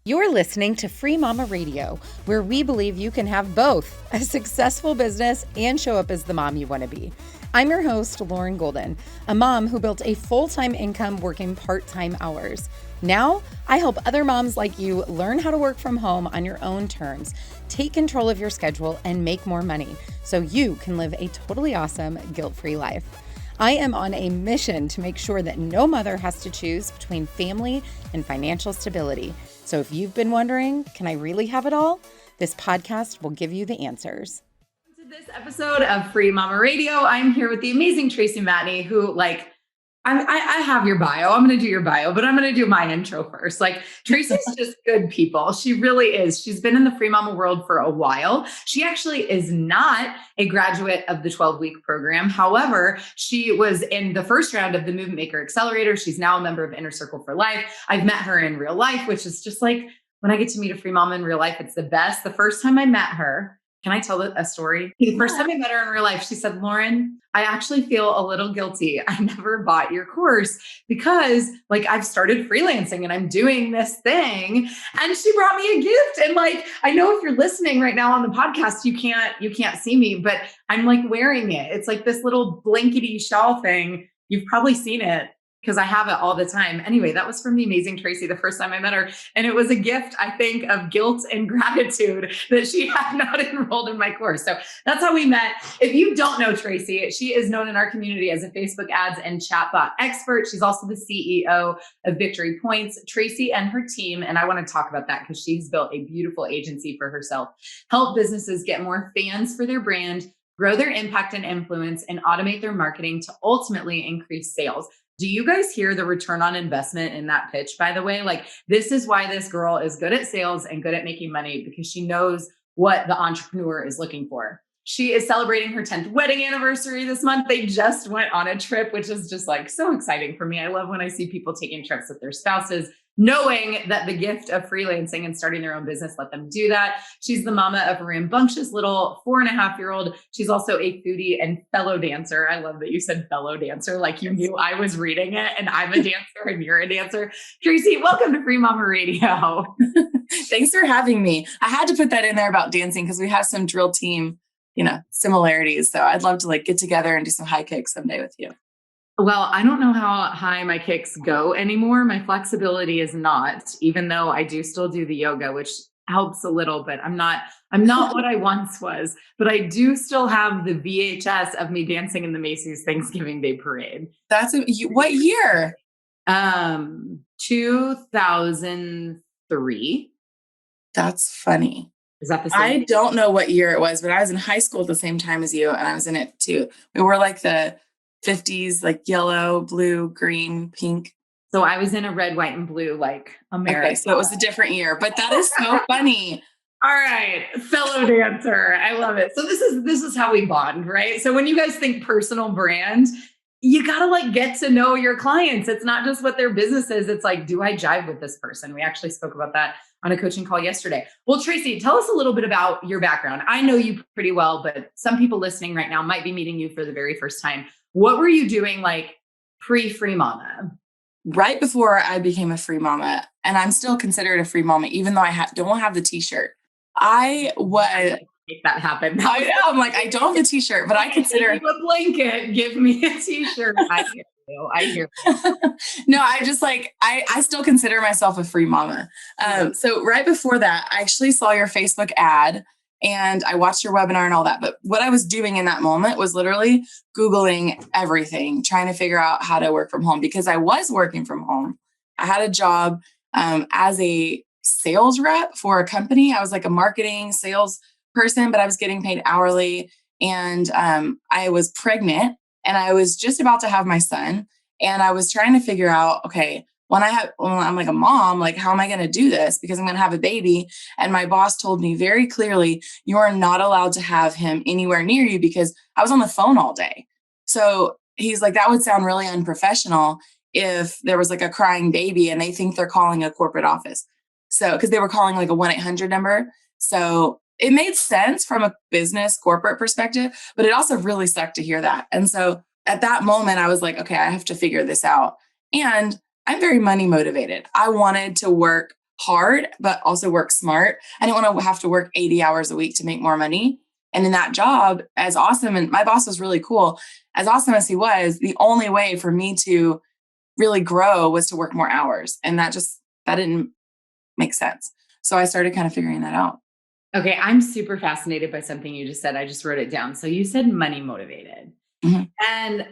You're listening to Free Mama Radio, where we believe you can have both a successful business and show up as the mom you want to be. I'm your host, Lauren Golden, a mom who built a full-time income working part-time hours. Now, I help other moms like you learn how to work from home on your own terms, take control of your schedule, and make more money so you can live a totally awesome, guilt-free life. I am on a mission to make sure that no mother has to choose between family and financial stability. So if you've been wondering, can I really have it all? This podcast will give you the answers. To this episode of Free Mama Radio, I'm here with the amazing Tracey Matney, who I have your bio. I'm going to do your bio, but I'm going to do my intro first. Tracey's just good people. She really is. She's been in the Free Mama world for a while. She actually is not a graduate of the 12-week program. However, she was in the first round of the Movement Maker Accelerator. She's now a member of Inner Circle for Life. I've met her in real life, which is just like when I get to meet a free mama in real life, it's the best. The first time I met her, can I tell a story? The first time I met her in real life, she said, Lauren, I actually feel a little guilty. I never bought your course because I've started freelancing and I'm doing this thing. And she brought me a gift. And I know if you're listening right now on the podcast, you can't see me, but I'm wearing it. It's this little blankety shawl thing. You've probably seen it because I have it all the time. Anyway, that was from the amazing Tracey the first time I met her. And it was a gift, I think, of guilt and gratitude that she had not enrolled in my course. So that's how we met. If you don't know Tracey, she is known in our community as a Facebook ads and chatbot expert. She's also the CEO of Victory Points. Tracey and her team, and I want to talk about that because she's built a beautiful agency for herself, help businesses get more fans for their brand, grow their impact and influence, and automate their marketing to ultimately increase sales. Do you guys hear the return on investment in that pitch, by the way? This is why this girl is good at sales and good at making money, because she knows what the entrepreneur is looking for. She is celebrating her 10th wedding anniversary this month. They just went on a trip, which is just so exciting for me. I love when I see people taking trips with their spouses, knowing that the gift of freelancing and starting their own business let them do that. She's the mama of a rambunctious little 4.5-year-old. She's also a foodie and fellow dancer. I love that you said fellow dancer, like you knew I was reading it and I'm a dancer and you're a dancer. Tracey, welcome to Free Mama Radio. Thanks for having me. I had to put that in there about dancing because we have some drill team, similarities. So I'd love to get together and do some high kicks someday with you. Well, I don't know how high my kicks go anymore. My flexibility is not, even though I do still do the yoga, which helps a little, but I'm not what I once was, but I do still have the VHS of me dancing in the Macy's Thanksgiving Day Parade. What year? 2003. That's funny. Is that the same? I don't know what year it was, but I was in high school at the same time as you, and I was in it too. We were the 50s, yellow, blue, green, pink. So I was in a red, white, and blue, America. Okay, so it was a different year, but that is so funny. All right, fellow dancer. I love it. So this is how we bond, right? So when you guys think personal brand, you got to get to know your clients. It's not just what their business is. It's do I jive with this person? We actually spoke about that on a coaching call yesterday. Well, Tracey, tell us a little bit about your background. I know you pretty well, but some people listening right now might be meeting you for the very first time. What were you doing pre-free mama? Right before I became a free mama, and I'm still considered a free mama, even though I don't have the t-shirt. I was make that happen. I know. I'm I don't have the t-shirt, but I consider a blanket. Give me a t-shirt. I hear you. No, I just I still consider myself a free mama. So right before that, I actually saw your Facebook ad and I watched your webinar and all that. But what I was doing in that moment was literally Googling everything, trying to figure out how to work from home because I was working from home. I had a job as a sales rep for a company. I was a marketing sales person, but I was getting paid hourly. And I was pregnant and I was just about to have my son. And I was trying to figure out, okay, when I'm a mom, how am I going to do this? Because I'm going to have a baby. And my boss told me very clearly, you are not allowed to have him anywhere near you because I was on the phone all day. So he's that would sound really unprofessional if there was a crying baby and they think they're calling a corporate office. So, because they were calling a 1-800 number. So it made sense from a business corporate perspective, but it also really sucked to hear that. And so at that moment, I was okay, I have to figure this out. And I'm very money motivated. I wanted to work hard, but also work smart. I didn't want to have to work 80 hours a week to make more money. And in that job, as awesome, and my boss was really cool, as awesome as he was, the only way for me to really grow was to work more hours. And that didn't make sense. So I started kind of figuring that out. Okay. I'm super fascinated by something you just said. I just wrote it down. So you said money motivated. Mm-hmm. And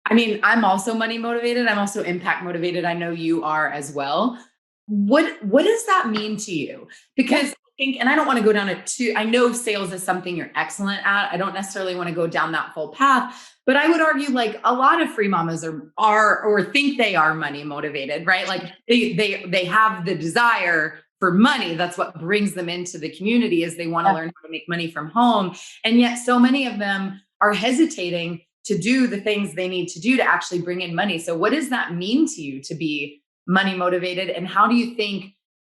I mean, I'm also money motivated. I'm also impact motivated. I know you are as well. What does that mean to you? Because I think, and I don't want to go down I know sales is something you're excellent at. I don't necessarily want to go down that full path, but I would argue like a lot of free mamas are or think they are money motivated, right? Like they have the desire for money. That's what brings them into the community, is they want to learn how to make money from home. And yet so many of them are hesitating to do the things they need to do to actually bring in money. So what does that mean to you to be money motivated? And how do you think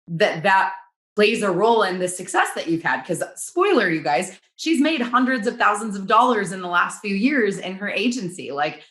that plays a role in the success that you've had? Because spoiler, you guys, she's made hundreds of thousands of dollars in the last few years in her agency. Like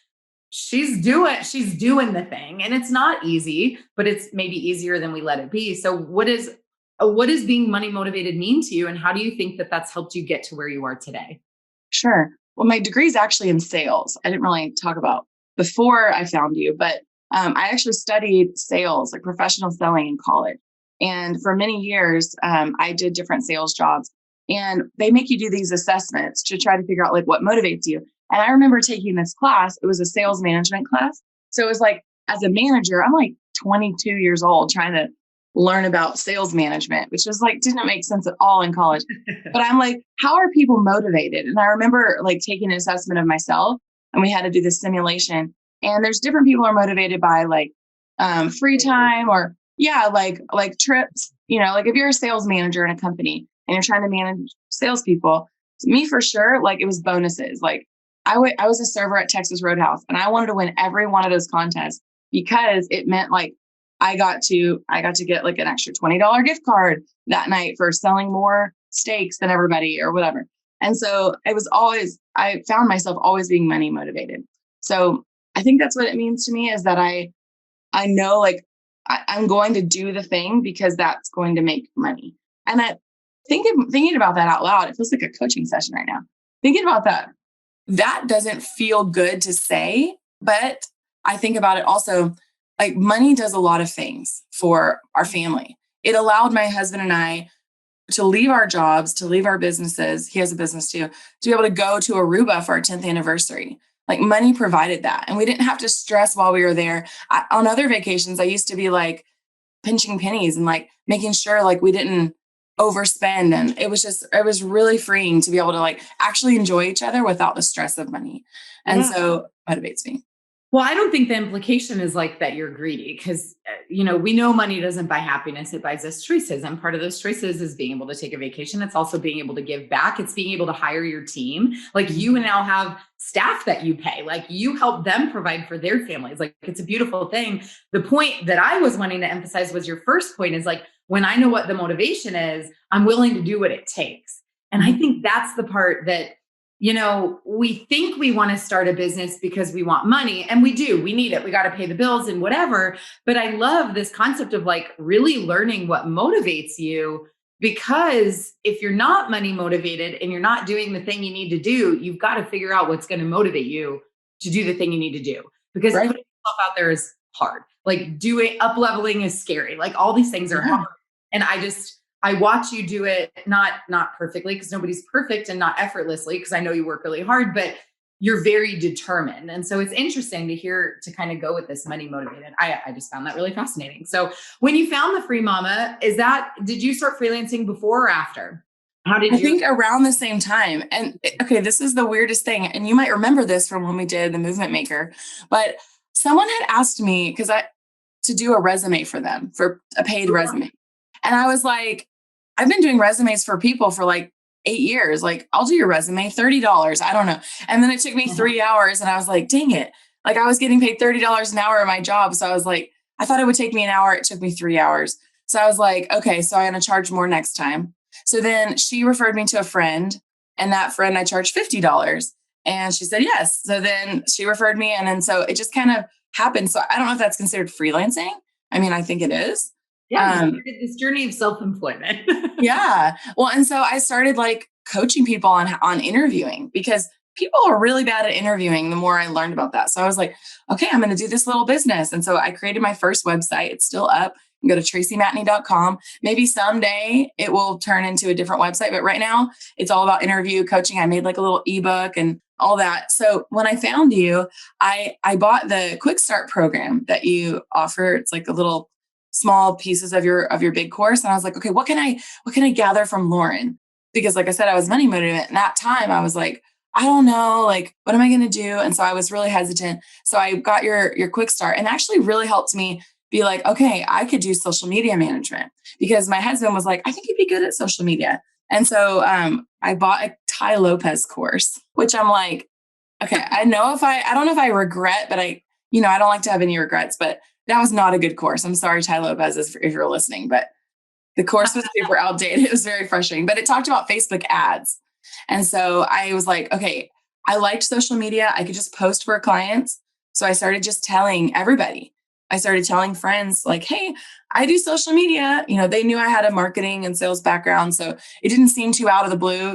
she's doing the thing, and it's not easy, but it's maybe easier than we let it be. So what does being money motivated mean to you? And how do you think that that's helped you get to where you are today? Sure. Well, my degree is actually in sales. I didn't really talk about before I found you, but I actually studied sales, like professional selling in college. And for many years, I did different sales jobs, and they make you do these assessments to try to figure out like what motivates you. And I remember taking this class. It was a sales management class. So it was like, as a manager, I'm like 22 years old trying to learn about sales management, which was like, didn't make sense at all in college. But I'm like, how are people motivated? And I remember like taking an assessment of myself, and we had to do this simulation. And there's different people are motivated by like free time, or like trips, like if you're a sales manager in a company and you're trying to manage salespeople, me for sure, like it was bonuses. Like I was a server at Texas Roadhouse, and I wanted to win every one of those contests because it meant like I got to get like an extra $20 gift card that night for selling more steaks than everybody or whatever. And so I found myself always being money motivated. So I think that's what it means to me, is that I know like I'm going to do the thing because that's going to make money. And thinking about that out loud, it feels like a coaching session right now. Thinking about that doesn't feel good to say, but I think about it also, like money does a lot of things for our family. It allowed my husband and I to leave our jobs, to leave our businesses. He has a business too, to be able to go to Aruba for our 10th anniversary. Like money provided that. And we didn't have to stress while we were there. On other vacations, I used to be like pinching pennies and like making sure like we didn't overspend. And it was really freeing to be able to like actually enjoy each other without the stress of money. And so it motivates me. Well, I don't think the implication is like that you're greedy, because, we know money doesn't buy happiness. It buys us choices. And part of those choices is being able to take a vacation. It's also being able to give back. It's being able to hire your team. Like you now have staff that you pay, like you help them provide for their families. Like it's a beautiful thing. The point that I was wanting to emphasize was your first point, is like, when I know what the motivation is, I'm willing to do what it takes. And I think that's the part that, we think we want to start a business because we want money, and we do, we need it. We got to pay the bills and whatever. But I love this concept of like really learning what motivates you, because if you're not money motivated and you're not doing the thing you need to do, you've got to figure out what's going to motivate you to do the thing you need to do, because putting yourself out there is hard. Like up leveling is scary. Like all these things are hard. And I watch you do it, not perfectly, because nobody's perfect, and not effortlessly, because I know you work really hard, but you're very determined. And so it's interesting to kind of go with this money motivated. I just found that really fascinating. So when you found the Free Mama, did you start freelancing before or after? I think around the same time. And okay, this is the weirdest thing. And you might remember this from when we did the Movement Maker, but someone had asked me to do a resume for them, for a paid resume. And I was like, I've been doing resumes for people for like 8 years. Like, I'll do your resume, $30. I don't know. And then it took me 3 hours, and I was like, dang it. Like I was getting paid $30 an hour at my job. So I was like, I thought it would take me an hour. It took me 3 hours. So I was like, okay, so I'm going to charge more next time. So then she referred me to a friend, and that friend I charged $50, and she said, yes. So then she referred me. And then so it just kind of happened. So I don't know if that's considered freelancing. I mean, I think it is. Yeah. You started this journey of self-employment. Yeah. Well, and so I started like coaching people on interviewing because people are really bad at interviewing the more I learned about that. So I was like, okay, I'm going to do this little business. And so I created my first website. It's still up. You can go to traceymatney.com. Maybe someday it will turn into a different website, but right now it's all about interview coaching. I made like a little ebook and all that. So when I found you, I bought the Quick Start program that you offer. It's like a little small pieces of your big course. And I was like, okay, what can I gather from Lauren? Because like I said, I was money motivated. And that time I was like, I don't know, like, what am I going to do? And so I was really hesitant. So I got your Quick Start and actually really helped me be like, okay, I could do social media management because my husband was like, I think you'd be good at social media. And so I bought a Ty Lopez course, which I'm like, okay, I don't know if I regret, but I don't like to have any regrets, but that was not a good course. I'm sorry, Ty Lopez, if you're listening, but the course was super outdated. It was very frustrating, but it talked about Facebook ads. And so I was like, okay, I liked social media. I could just post for clients. So I started just telling everybody. I started telling friends like, hey, I do social media. They knew I had a marketing and sales background. So it didn't seem too out of the blue,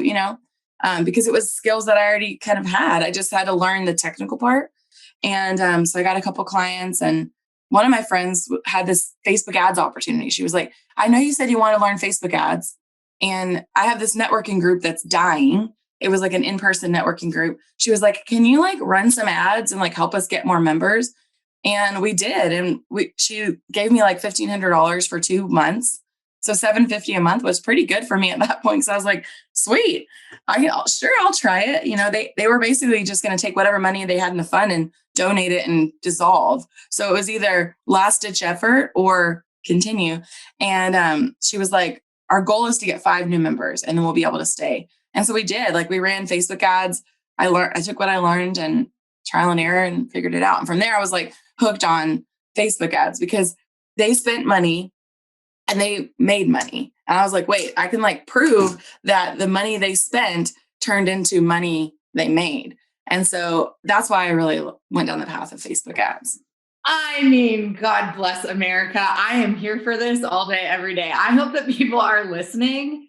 because it was skills that I already kind of had. I just had to learn the technical part. And so I got a couple clients, and one of my friends had this Facebook ads opportunity. She was like, I know you said you want to learn Facebook ads, and I have this networking group that's dying. It was like an in-person networking group. She was like, can you like run some ads and like help us get more members? And we did. And she gave me like $1,500 for 2 months. So $750 a month was pretty good for me at that point. So I was like, sweet, I'll try it. They were basically just going to take whatever money they had in the fund and donate it and dissolve. So it was either last ditch effort or continue. And she was like, our goal is to get 5 new members and then we'll be able to stay. And so we did. Like we ran Facebook ads. I took what I learned and trial and error and figured it out. And from there I was like hooked on Facebook ads because they spent money and they made money. And I was like, wait, I can like prove that the money they spent turned into money they made. And so that's why I really went down the path of Facebook ads. I mean, God bless America. I am here for this all day, every day. I hope that people are listening.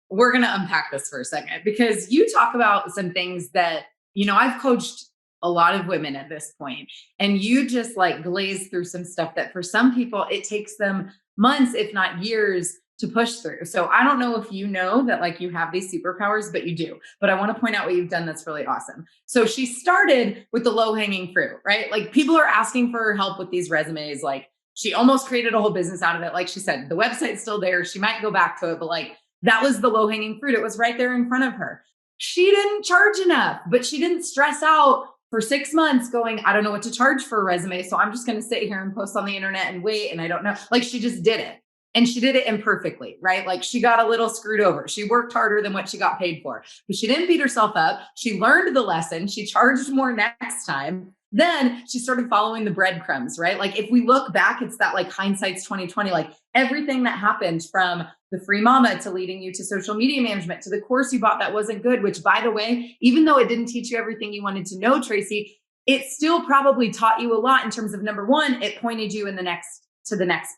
We're going to unpack this for a second because you talk about some things that, I've coached a lot of women at this point, and you just like glaze through some stuff that for some people, it takes them months, if not years, to push through. So I don't know if you know that like you have these superpowers, but you do. But I want to point out what you've done that's really awesome. So she started with the low-hanging fruit, right? Like people are asking for her help with these resumes. Like she almost created a whole business out of it. Like she said, the website's still there. She might go back to it, but like that was the low-hanging fruit. It was right there in front of her. She didn't charge enough, but she didn't stress out for 6 months going, I don't know what to charge for a resume. So I'm just going to sit here and post on the internet and wait. And I don't know. Like she just did it. And she did it imperfectly, right? Like she got a little screwed over. She worked harder than what she got paid for, but she didn't beat herself up. She learned the lesson. She charged more next time. Then she started following the breadcrumbs, right? Like if we look back, it's that like hindsight's 2020, like everything that happened from the free mama to leading you to social media management, to the course you bought that wasn't good, which by the way, even though it didn't teach you everything you wanted to know, Tracey, it still probably taught you a lot in terms of number one, it pointed you in the next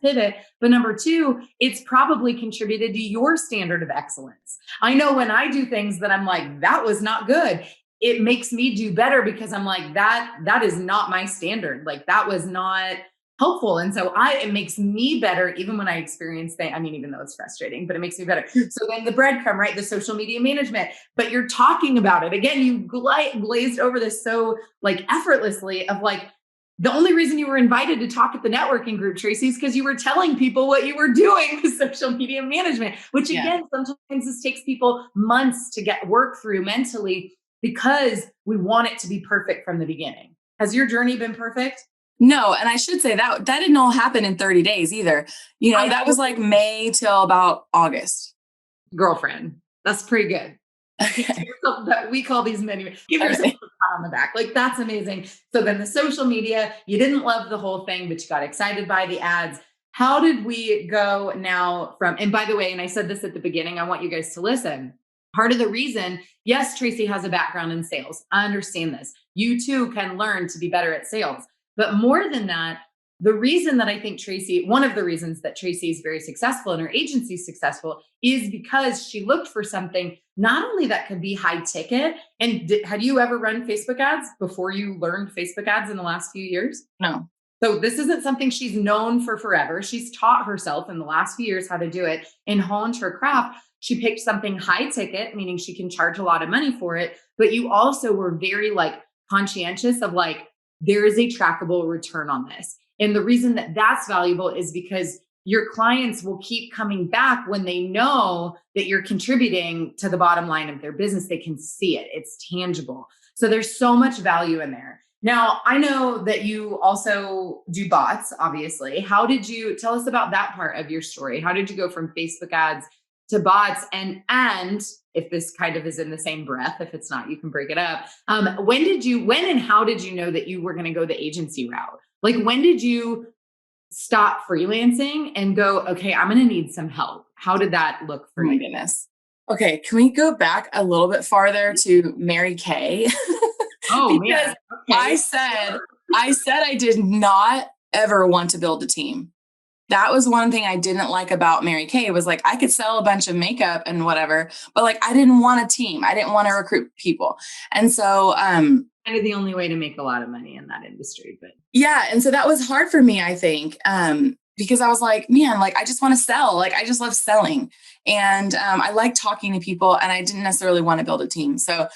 pivot. But number two, it's probably contributed to your standard of excellence. I know when I do things that I'm like, that was not good, it makes me do better because I'm like, that is not my standard. Like that was not helpful. And so it makes me better even when I experience things. I mean, even though it's frustrating, but it makes me better. So then the breadcrumb, right? The social media management, but you're talking about it. Again, you glazed over this so like effortlessly of like, the only reason you were invited to talk at the networking group, Tracey, is because you were telling people what you were doing with social media management, which again, sometimes this takes people months to get work through mentally because we want it to be perfect from the beginning. Has your journey been perfect? No. And I should say that didn't all happen in 30 days either. That was like May till about August. Girlfriend, that's pretty good. Okay. That we call these many. Give yourself a pat on the back. Like that's amazing. So then the social media, you didn't love the whole thing, but you got excited by the ads. How did we go now from, and by the way, and I said this at the beginning, I want you guys to listen. Part of the reason, yes, Tracey has a background in sales. I understand this. You too can learn to be better at sales. But more than that, the reason that I think one of the reasons that Tracey is very successful and her agency is successful is because she looked for something not only that could be high ticket. And had you ever run Facebook ads before you learned Facebook ads in the last few years? No. So this isn't something she's known for forever. She's taught herself in the last few years how to do it and honed her craft. She picked something high ticket, meaning she can charge a lot of money for it. But you also were very like conscientious of like, there is a trackable return on this. And the reason that that's valuable is because your clients will keep coming back when they know that you're contributing to the bottom line of their business. They can see it. It's tangible. So there's so much value in there. Now, I know that you also do bots, obviously. How did you tell us about that part of your story? How did you go from Facebook ads to bots? And if this kind of is in the same breath, if it's not, you can break it up. When and how did you know that you were going to go the agency route? Like, when did you stop freelancing and go, okay, I'm going to need some help? How did that look for you? Oh my goodness. Okay. Can we go back a little bit farther to Mary Kay? Oh, because okay. I said I did not ever want to build a team. That was one thing I didn't like about Mary Kay was like, I could sell a bunch of makeup and whatever, but like, I didn't want a team. I didn't want to recruit people. And so, kind of the only way to make a lot of money in that industry, but yeah. And so that was hard for me, I think, because I was like, man, like, I just want to sell. Like, I just love selling. And I like talking to people and I didn't necessarily want to build a team. So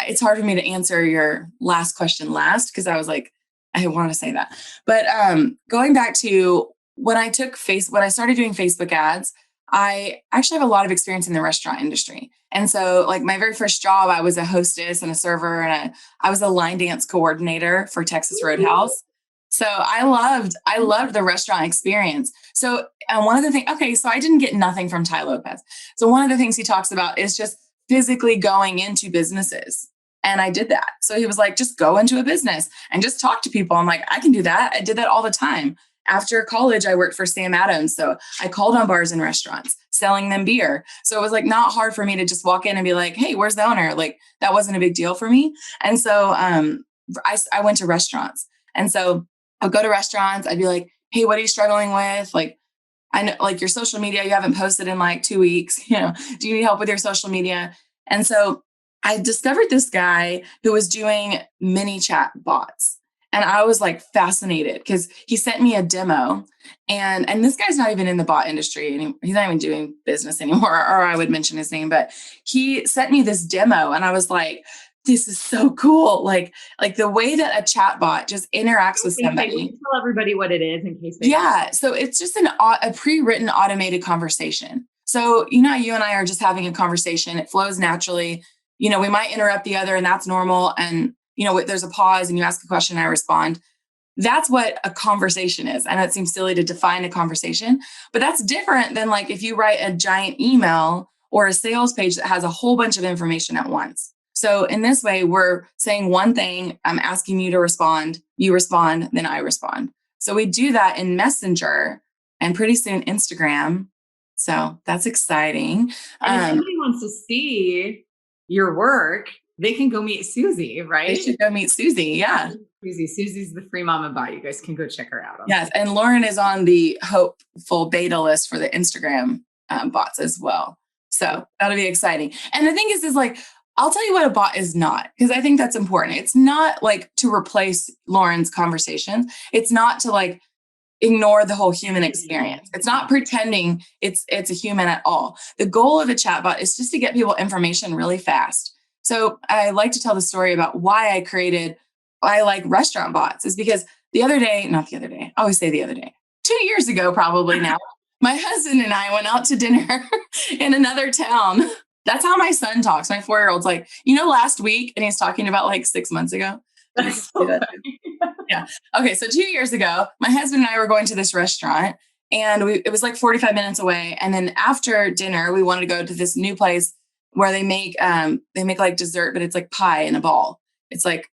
it's hard for me to answer your last question last, because I was like, I want to say that. But going back to when I started doing Facebook ads, I actually have a lot of experience in the restaurant industry. And so like my very first job, I was a hostess and a server and I was a line dance coordinator for Texas Roadhouse. So I loved the restaurant experience. So one of the things, okay, so I didn't get nothing from Ty Lopez. So one of the things he talks about is just physically going into businesses. And I did that. So he was like, just go into a business and just talk to people. I'm like, I can do that. I did that all the time. After college, I worked for Sam Adams. So I called on bars and restaurants, selling them beer. So it was like not hard for me to just walk in and be like, hey, where's the owner? Like that wasn't a big deal for me. And so I went to restaurants. And so I'd go to restaurants. I'd be like, hey, what are you struggling with? Like, I know like your social media, you haven't posted in like 2 weeks. Do you need help with your social media? And so I discovered this guy who was doing mini chat bots. And I was like fascinated because he sent me a demo and this guy's not even in the bot industry and he's not even doing business anymore, or I would mention his name, but he sent me this demo and I was like, this is so cool. Like the way that a chat bot just interacts with somebody. Tell everybody what it is in case Yeah. So it's just a pre-written automated conversation. So, you and I are just having a conversation. It flows naturally. We might interrupt the other and that's normal. And there's a pause and you ask a question, I respond. That's what a conversation is. I know it seems silly to define a conversation, but that's different than like if you write a giant email or a sales page that has a whole bunch of information at once. So in this way, we're saying one thing, I'm asking you to respond, you respond, then I respond. So we do that in Messenger and pretty soon Instagram. So that's exciting. And if somebody wants to see your work, they can go meet Susie, right? They should go meet Susie. Yeah. Susie's the free mama bot. You guys can go check her out. Yes. And Lauren is on the hopeful beta list for the Instagram bots as well. So that'll be exciting. And the thing is like, I'll tell you what a bot is not, because I think that's important. It's not like to replace Lauren's conversations. It's not to like ignore the whole human experience. It's not pretending it's a human at all. The goal of a chatbot is just to get people information really fast. So I like to tell the story about why I like restaurant bots is because I always say the other day, 2 years ago, probably now, my husband and I went out to dinner in another town. That's how my son talks. My 4-year-old's like, last week, and he's talking about like 6 months ago. That's so funny. Yeah. Okay. So 2 years ago, my husband and I were going to this restaurant and it was like 45 minutes away. And then after dinner, we wanted to go to this new place where they make like dessert, but it's like pie in a ball. It's like,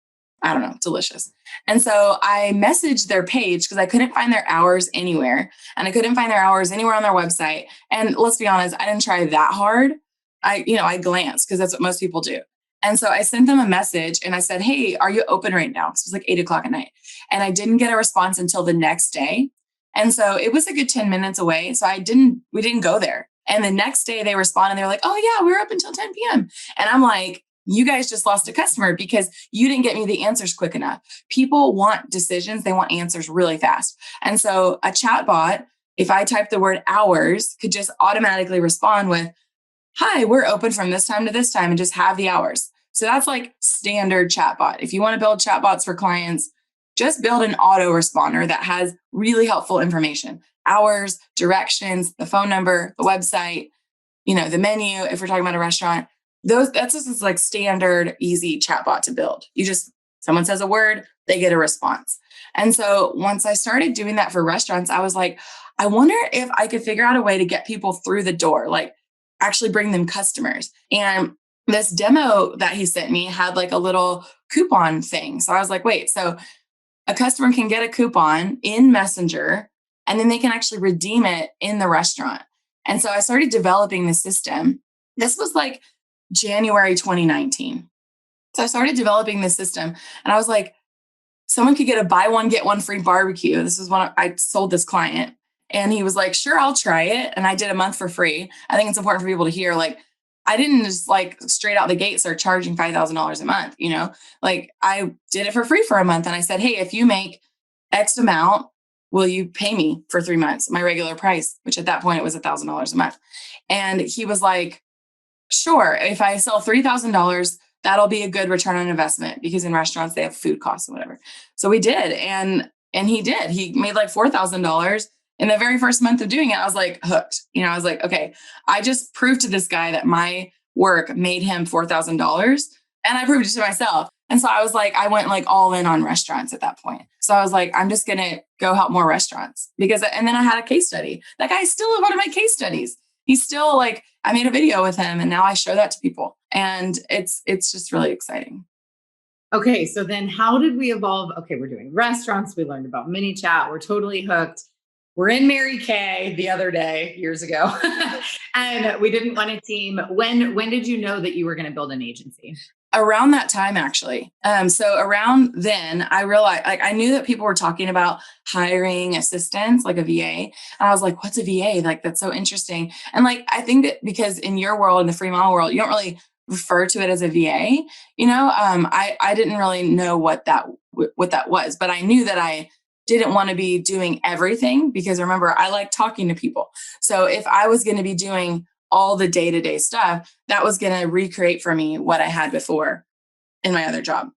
I don't know, delicious. And so I messaged their page because I couldn't find their hours anywhere and I couldn't find their hours anywhere on their website. And let's be honest, I didn't try that hard. I glanced because that's what most people do. And so I sent them a message and I said, hey, are you open right now? 'Cause it was like 8 o'clock at night. And I didn't get a response until the next day. And so it was a good 10 minutes away. So we didn't go there. And the next day they responded and they're like, oh yeah, we're up until 10 p.m. And I'm like, you guys just lost a customer because you didn't get me the answers quick enough. People want decisions. They want answers really fast. And so a chat bot, if I type the word hours, could just automatically respond with, hi, we're open from this time to this time, and just have the hours. So that's like standard chatbot. If you want to build chatbots for clients, just build an autoresponder that has really helpful information, hours, directions, the phone number, the website, the menu. If we're talking about a restaurant, that's just like standard, easy chatbot to build. Someone says a word, they get a response. And so once I started doing that for restaurants, I was like, I wonder if I could figure out a way to get people through the door, like actually bring them customers. And this demo that he sent me had like a little coupon thing. So I was like, wait, so a customer can get a coupon in Messenger and then they can actually redeem it in the restaurant. And so I started developing the system. This was like January 2019. So I started developing the system and I was like, someone could get a buy one, get one free barbecue. This is when I sold this client. And he was like, sure, I'll try it. And I did a month for free. I think it's important for people to hear, like, I didn't just like straight out the gate start charging $5,000 a month, like I did it for free for a month. And I said, hey, if you make X amount, will you pay me for 3 months, my regular price, which at that point it was $1,000 a month. And he was like, sure, if I sell $3,000, that'll be a good return on investment because in restaurants they have food costs and whatever. So we did. And he did. He made like $4,000 in the very first month of doing it. I was like hooked. I was like, okay, I just proved to this guy that my work made him $4,000 and I proved it to myself. And so I was like, I went like all in on restaurants at that point. So I was like, I'm just going to go help more restaurants and then I had a case study. That guy is still one of my case studies. He's still like, I made a video with him and now I show that to people. And it's just really exciting. Okay. So then how did we evolve? Okay. We're doing restaurants. We learned about mini chat. We're totally hooked. We're in Mary Kay the other day, years ago, and we didn't want a team. When did you know that you were going to build an agency? Around that time, actually. So around then I realized, like, I knew that people were talking about hiring assistants, like a VA. And I was like, what's a VA? Like, that's so interesting. And like, I think that because in your world, in the free mama world, you don't really refer to it as a VA, I didn't really know what that was, but I knew that I didn't want to be doing everything because remember, I like talking to people. So if I was going to be doing all the day-to-day stuff, that was going to recreate for me what I had before in my other job.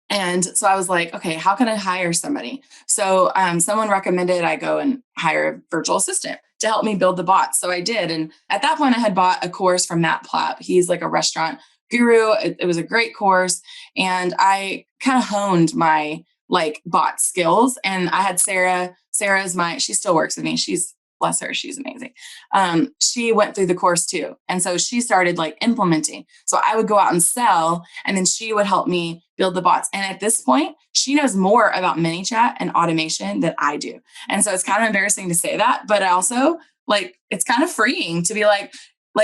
And so I was like, okay, how can I hire somebody? So someone recommended I go and hire a virtual assistant to help me build the bots. So I did. And at that point I had bought a course from Matt Plapp. He's like a restaurant guru. It was a great course. And I kind of honed my like bot skills. And I had she still works with me. Bless her, she's amazing. She went through the course too. And so she started like implementing. So I would go out and sell, and then she would help me build the bots. And at this point, she knows more about ManyChat and automation than I do. And so it's kind of embarrassing to say that, but also like, it's kind of freeing to be like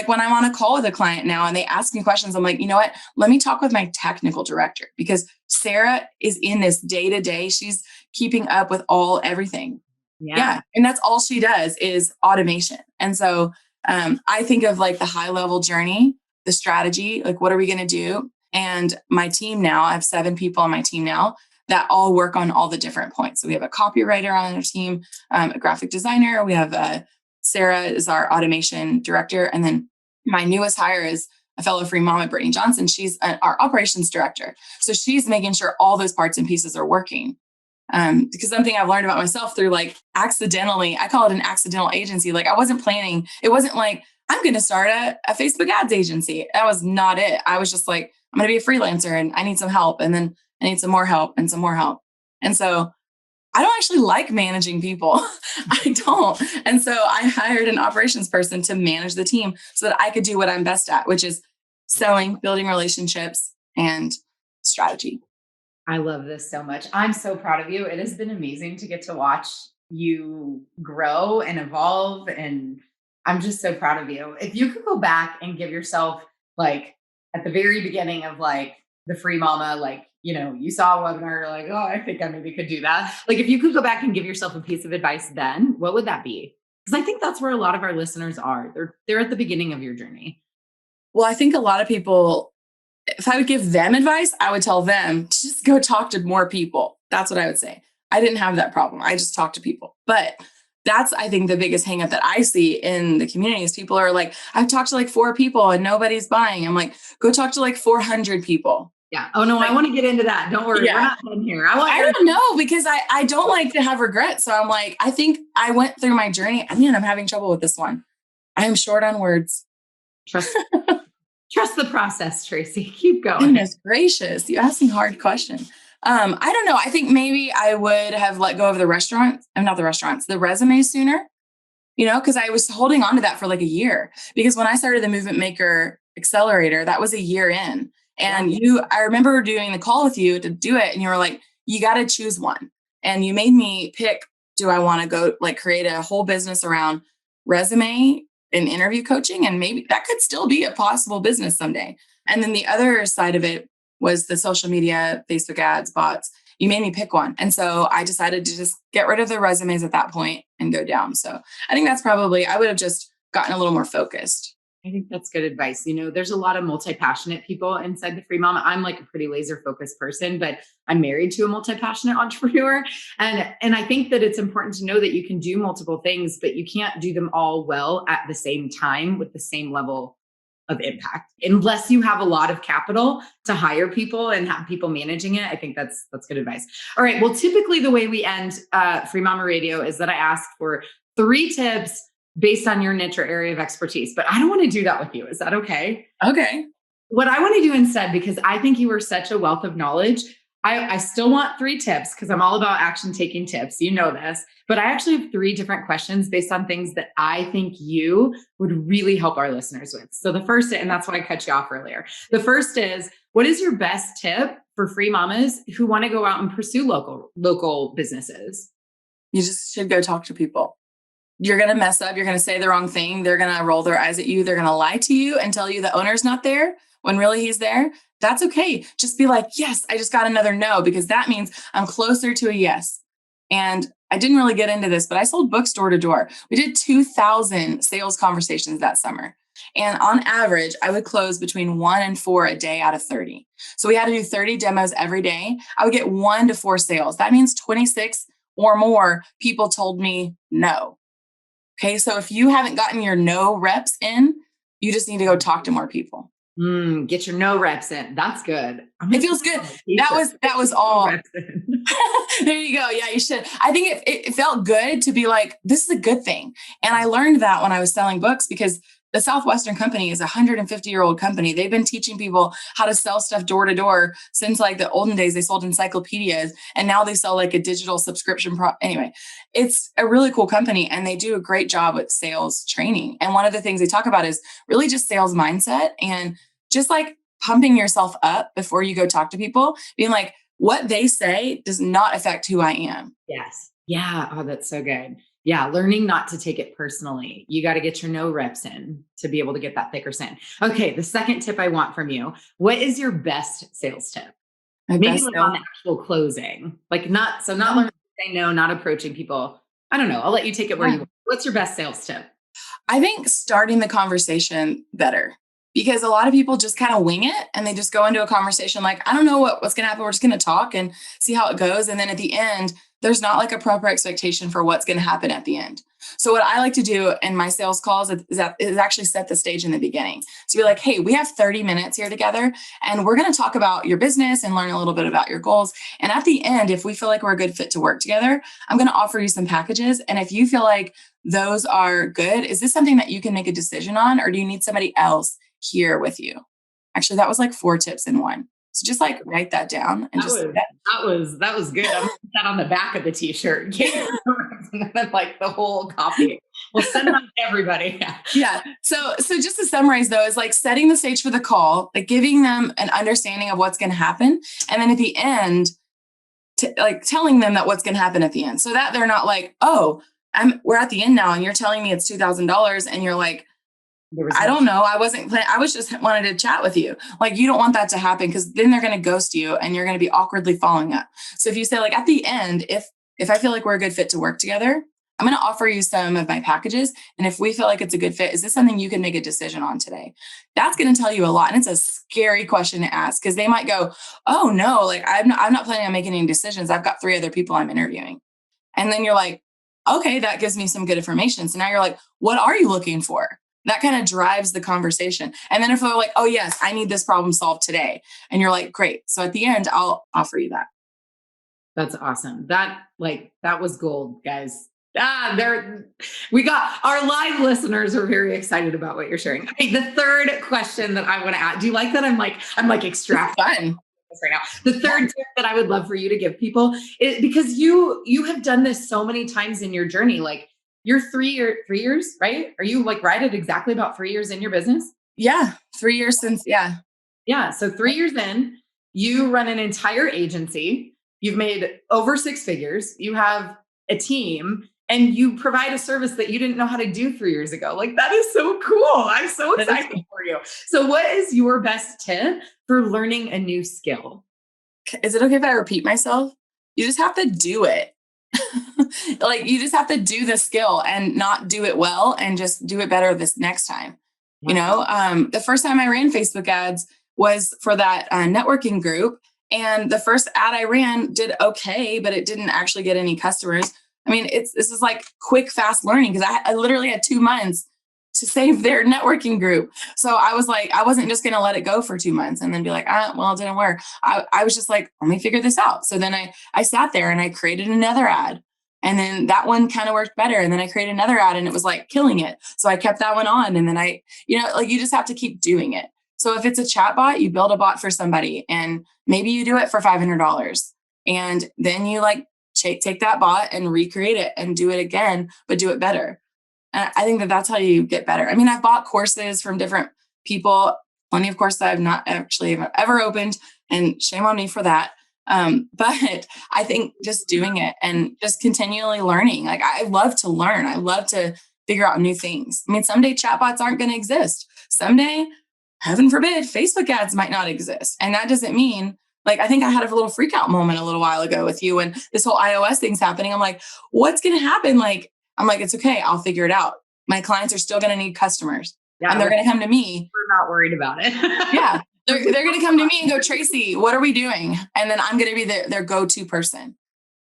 when I'm on a call with a client now and they ask me questions, I'm like, you know what, let me talk with my technical director because Sarah is in this day to day. She's keeping up with everything. Yeah. And that's all she does is automation. And so I think of like the high level journey, the strategy, like what are we going to do? And my team now, I have 7 people on my team now that all work on all the different points. So we have a copywriter on our team, a graphic designer. We have Sarah is our automation director. And then my newest hire is a fellow free mama, Brittany Johnson. She's our operations director. So she's making sure all those parts and pieces are working. Because something I've learned about myself through like accidentally, I call it an accidental agency. Like I wasn't planning. It wasn't like, I'm going to start a Facebook ads agency. That was not it. I was just like, I'm going to be a freelancer and I need some help. And then I need some more help and some more help. And so I don't actually like managing people. I don't. And so I hired an operations person to manage the team so that I could do what I'm best at, which is selling, building relationships, and strategy. I love this so much. I'm so proud of you. It has been amazing to get to watch you grow and evolve. And I'm just so proud of you. If you could go back and give yourself like at the very beginning of like the Free Mama, like, you saw a webinar, you're like, oh, I think I maybe could do that. Like if you could go back and give yourself a piece of advice then, what would that be? Because I think that's where a lot of our listeners are. They're at the beginning of your journey. Well, I think a lot of people, if I would give them advice, I would tell them to just go talk to more people. That's what I would say. I didn't have that problem. I just talked to people. But that's, I think, the biggest hang up that I see in the community is people are like, I've talked to like 4 people and nobody's buying. I'm like, go talk to like 400 people. Yeah. Oh no, I want to get into that. Don't worry. Yeah. We're not done here. I don't know, because I don't like to have regrets. So I'm like, I think I went through my journey. I mean, I'm having trouble with this one. I am short on words. Trust the process, Tracey. Keep going. Goodness gracious. You asked me hard questions. I don't know. I think maybe I would have let go of the resume sooner, because I was holding on to that for like a year. Because when I started the Movement Maker Accelerator, that was a year in. And I remember doing the call with you to do it. And you were like, you got to choose one. And you made me pick, do I want to go like create a whole business around resume and interview coaching? And maybe that could still be a possible business someday. And then the other side of it was the social media, Facebook ads, bots. You made me pick one. And so I decided to just get rid of the resumes at that point and go down. So I think that's probably, I would have just gotten a little more focused. I think that's good advice. There's a lot of multi-passionate people inside the Free Mama. I'm like a pretty laser focused person, but I'm married to a multi-passionate entrepreneur. And I think that it's important to know that you can do multiple things, but you can't do them all well at the same time with the same level of impact, unless you have a lot of capital to hire people and have people managing it. I think that's good advice. All right. Well, typically the way we end Free Mama Radio is that I ask for 3 tips based on your niche or area of expertise, but I don't want to do that with you. Is that okay? Okay. What I want to do instead, because I think you are such a wealth of knowledge, I still want 3 tips because I'm all about action taking tips. You know this, but I actually have 3 different questions based on things that I think you would really help our listeners with. So the first, and that's why I cut you off earlier. The first is, what is your best tip for free mamas who want to go out and pursue local businesses? You just should go talk to people. You're going to mess up. You're going to say the wrong thing. They're going to roll their eyes at you. They're going to lie to you and tell you the owner's not there when really he's there. That's okay. Just be like, yes, I just got another no, because that means I'm closer to a yes. And I didn't really get into this, but I sold books door to door. We did 2,000 sales conversations that summer. And on average, I would close between 1 and 4 a day out of 30. So we had to do 30 demos every day. I would get 1 to 4 sales. That means 26 or more people told me no. Okay, so if you haven't gotten your no reps in, you just need to go talk to more people. Get your no reps in. That's good. It feels good. That was all. There you go. Yeah, you should. I think it felt good to be like, this is a good thing. And I learned that when I was selling books, because the Southwestern company is a 150-year-old company. They've been teaching people how to sell stuff door to door since like the olden days. They sold encyclopedias, and now they sell like a digital subscription. Anyway, it's a really cool company, and they do a great job with sales training. And one of the things they talk about is really just sales mindset and just like pumping yourself up before you go talk to people, being like, what they say does not affect who I am. Yes. Yeah. Oh, that's so good. Yeah. Learning not to take it personally. You got to get your no reps in to be able to get that thicker skin. Okay. The second tip I want from you, what is your best sales tip? Maybe like on the actual closing, like not learning to say no, not approaching people. I don't know. I'll let you take it where you want. What's your best sales tip? I think starting the conversation better, because a lot of people just kind of wing it and they just go into a conversation like, I don't know what's going to happen. We're just going to talk and see how it goes. And then at the end, there's not like a proper expectation for what's going to happen at the end. So what I like to do in my sales calls is actually set the stage in the beginning. So be like, hey, we have 30 minutes here together, and we're going to talk about your business and learn a little bit about your goals. And at the end, if we feel like we're a good fit to work together, I'm going to offer you some packages. And if you feel like those are good, is this something that you can make a decision on, or do you need somebody else here with you? Actually, that was like 4 tips in one. So just like write that down and that was good. I'm gonna put that on the back of the t-shirt. And then like the whole copy. We'll send it out to everybody. Yeah. So just to summarize though, is like setting the stage for the call, like giving them an understanding of what's going to happen. And then at the end, like telling them that what's going to happen at the end, so that they're not like, oh, we're at the end now and you're telling me it's $2,000. And you're like, I don't know. I wasn't planning. I was just wanted to chat with you. Like, you don't want that to happen because then they're going to ghost you and you're going to be awkwardly following up. So if you say like at the end, if I feel like we're a good fit to work together, I'm going to offer you some of my packages. And if we feel like it's a good fit, is this something you can make a decision on today? That's going to tell you a lot. And it's a scary question to ask because they might go, oh no, like I'm not planning on making any decisions. I've got 3 other people I'm interviewing. And then you're like, okay, that gives me some good information. So now you're like, what are you looking for? That kind of drives the conversation. And then if they're like, oh yes, I need this problem solved today. And you're like, great. So at the end, I'll offer you that. That's awesome. That was gold, guys. We got our live listeners are very excited about what you're sharing. Okay, the third question that I want to add. Do you like that? I'm like extracting right now. The third tip that I would love for you to give people is because you have done this so many times in your journey. Like you're 3 years, right? Are you like right at exactly about 3 years in your business? Yeah. 3 years since. Yeah. Yeah. So 3 years in, you run an entire agency. You've made over 6 figures. You have a team and you provide a service that you didn't know how to do 3 years ago. Like that is so cool. I'm so excited for you. So what is your best tip for learning a new skill? Is it okay if I repeat myself? You just have to do it. Like you just have to do the skill and not do it well and just do it better this next time. Wow. You know, the first time I ran Facebook ads was for that networking group. And the first ad I ran did okay, but it didn't actually get any customers. I mean, this is like quick, fast learning because I literally had 2 months to save their networking group. So I was like, I wasn't just going to let it go for 2 months and then be like, well, it didn't work. I was just like, let me figure this out. So then I sat there and I created another ad. And then that one kind of worked better. And then I created another ad and it was like killing it. So I kept that one on. And then you just have to keep doing it. So if it's a chat bot, you build a bot for somebody and maybe you do it for $500. And then you like take that bot and recreate it and do it again, but do it better. And I think that's how you get better. I mean, I've bought courses from different people, plenty of courses I've not actually ever opened, and shame on me for that. But I think just doing it and just continually learning. Like I love to learn. I love to figure out new things. I mean, someday chatbots aren't going to exist. Someday, heaven forbid, Facebook ads might not exist. And that doesn't mean, like, I think I had a little freak out moment a little while ago with you when this whole iOS thing's happening. I'm like, what's going to happen? I'm like, it's okay. I'll figure it out. My clients are still going to need customers and they're going to come to me. We're not worried about it. Yeah. They're going to come to me and go, Tracey, what are we doing? And then I'm going to be their go-to person.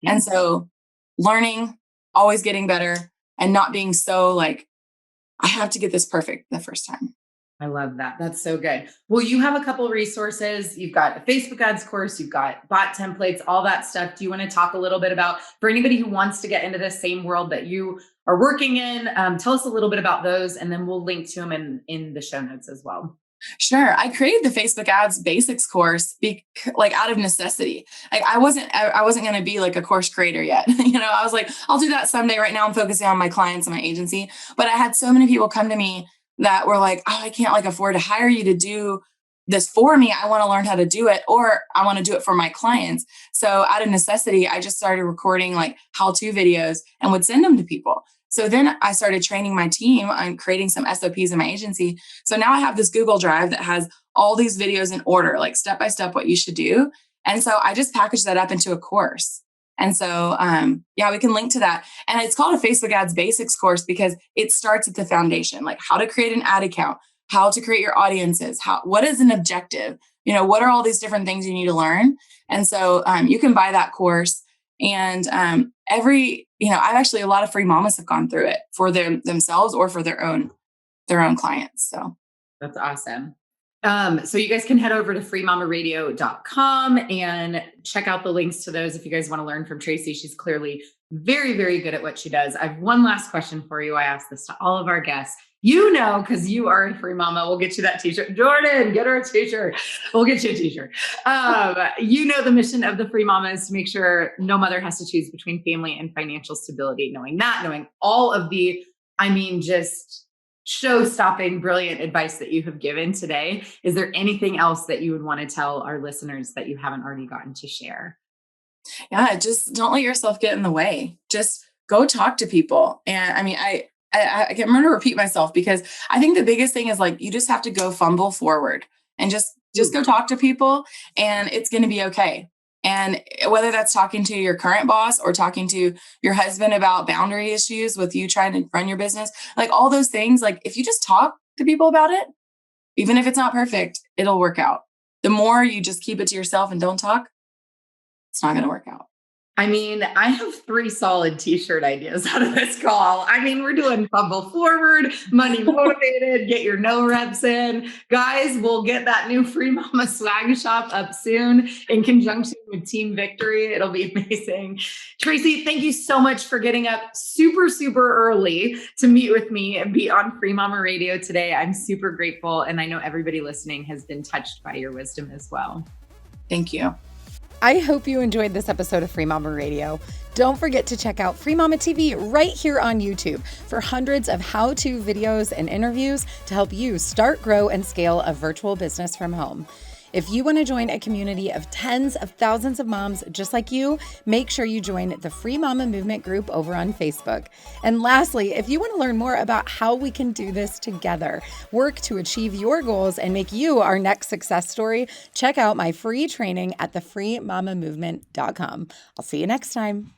And so learning, always getting better and not being so like, I have to get this perfect the first time. I love that. That's so good. Well, you have a couple of resources. You've got a Facebook ads course, you've got bot templates, all that stuff. Do you want to talk a little bit about, for anybody who wants to get into the same world that you are working in, tell us a little bit about those and then we'll link to them in the show notes as well. Sure. I created the Facebook ads basics course out of necessity. Like I wasn't going to be like a course creator yet. I was like, I'll do that someday. Right now I'm focusing on my clients and my agency, but I had so many people come to me that were like, oh, I can't like afford to hire you to do this for me. I want to learn how to do it, or I want to do it for my clients. So out of necessity, I just started recording like how-to videos and would send them to people. So then I started training my team on creating some SOPs in my agency. So now I have this Google Drive that has all these videos in order, like step by step what you should do. And so I just packaged that up into a course. And so, we can link to that. And it's called a Facebook ads basics course because it starts at the foundation, like how to create an ad account, how to create your audiences, what is an objective, what are all these different things you need to learn. And so you can buy that course. And I've actually, a lot of free mamas have gone through it for themselves or for their own clients. So that's awesome. So you guys can head over to freemamaradio.com and check out the links to those if you guys want to learn from Tracey. She's clearly very, very good at what she does. I have one last question for you. I ask this to all of our guests. Because you are a free mama, we'll get you that t-shirt. Jordan, get her a t-shirt. We'll get you a t-shirt. The mission of the Free Mama is to make sure no mother has to choose between family and financial stability. Knowing all of the, just show-stopping, brilliant advice that you have given today. Is there anything else that you would want to tell our listeners that you haven't already gotten to share? Yeah, just don't let yourself get in the way. Just go talk to people. And I'm going to repeat myself because I think the biggest thing is like, you just have to go fumble forward and just go talk to people, and it's going to be okay. And whether that's talking to your current boss or talking to your husband about boundary issues with you trying to run your business, like all those things, like if you just talk to people about it, even if it's not perfect, it'll work out. The more you just keep it to yourself and don't talk, it's not going to work out. I mean, I have 3 solid t-shirt ideas out of this call. I mean, we're doing fumble forward, money motivated, get your no reps in. Guys, we'll get that new Free Mama swag shop up soon in conjunction with Team Victory. It'll be amazing. Tracey, thank you so much for getting up super, super early to meet with me and be on Free Mama Radio today. I'm super grateful. And I know everybody listening has been touched by your wisdom as well. Thank you. I hope you enjoyed this episode of Free Mama Radio. Don't forget to check out Free Mama TV right here on YouTube for hundreds of how-to videos and interviews to help you start, grow, and scale a virtual business from home. If you want to join a community of tens of thousands of moms just like you, make sure you join the Free Mama Movement group over on Facebook. And lastly, if you want to learn more about how we can do this together, work to achieve your goals, and make you our next success story, check out my free training at thefreemamamovement.com. I'll see you next time.